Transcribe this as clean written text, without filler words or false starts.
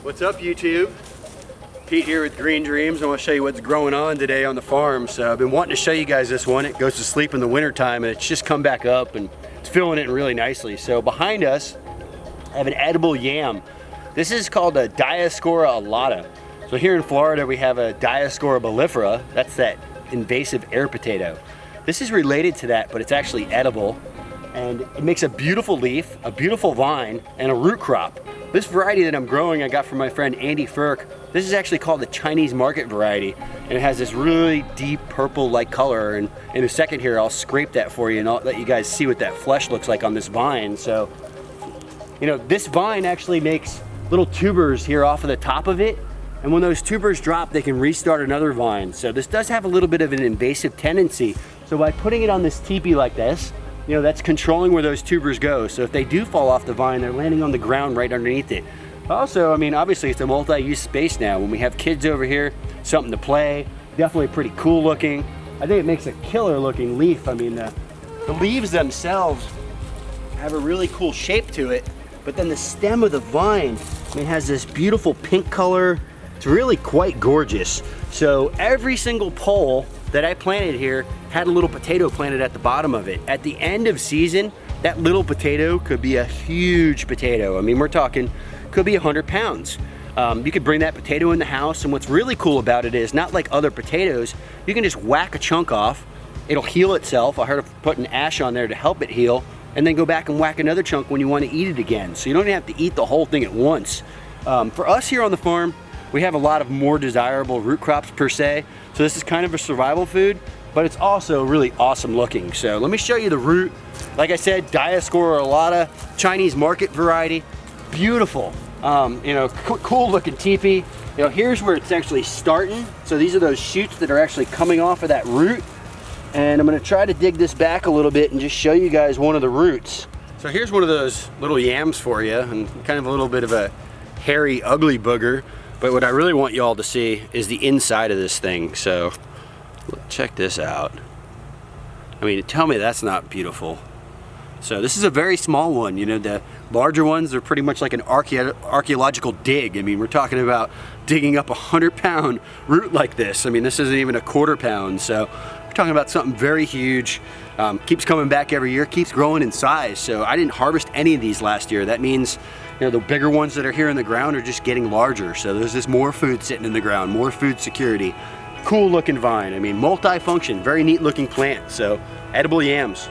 What's up, YouTube? Pete here with Green Dreams. I want to show you what's growing on today on the farm. So I've been wanting to show you guys this one. It goes to sleep in the winter time and it's just come back up and it's filling it really nicely. So behind us, I have an edible yam. This is called a Dioscora alata. So here in Florida, we have a Dioscora mellifera. That's that invasive air potato. This is related to that, but it's actually edible. And it makes a beautiful leaf, a beautiful vine, and a root crop. This variety that I'm growing, I got from my friend Andy Firk. This is actually called the Chinese market variety, and it has this really deep purple-like color. And in a second here, I'll scrape that for you, and I'll let you guys see what that flesh looks like on this vine. So, you know, this vine actually makes little tubers here off of the top of it, and when those tubers drop, they can restart another vine. So this does have a little bit of an invasive tendency. So by putting it on this teepee like this, you know, that's controlling where those tubers go. So if they do fall off the vine, they're landing on the ground right underneath it. Also, I mean, obviously it's a multi-use space now. When we have kids over here, something to play, definitely pretty cool looking. I think it makes a killer looking leaf. I mean, the leaves themselves have a really cool shape to it, but then the stem of the vine, I mean, has this beautiful pink color. It's really quite gorgeous. So every single pole that I planted here had a little potato planted at the bottom of it. At the end of season, that little potato could be a huge potato. I mean, we're talking, could be 100 pounds. You could bring that potato in the house, and what's really cool about it is, not like other potatoes, you can just whack a chunk off, it'll heal itself. I heard of putting ash on there to help it heal, and then go back and whack another chunk when you want to eat it again. So you don't even have to eat the whole thing at once. For us here on the farm, we have a lot of more desirable root crops per se. So this is kind of a survival food, but it's also really awesome looking. So let me show you the root. Like I said, Dioscora alata, Chinese market variety, beautiful. You know, cool looking teepee. You know, here's where it's actually starting. So these are those shoots that are actually coming off of that root. And I'm gonna try to dig this back a little bit and just show you guys one of the roots. So here's one of those little yams for you, and kind of a little bit of a hairy, ugly booger. But what I really want you all to see is the inside of this thing. So check this out. I mean, tell me that's not beautiful. So this is a very small one. You know, the larger ones are pretty much like an archaeological dig. I mean, we're talking about digging up a 100-pound root like this. I mean, this isn't even a quarter pound. So we're talking about something very huge. Keeps coming back every year, keeps growing in size. So I didn't harvest any of these last year. That means, you know, the bigger ones that are here in the ground are just getting larger. So there's just more food sitting in the ground, more food security. Cool looking vine. I mean, multi-function, very neat looking plant. So edible yams.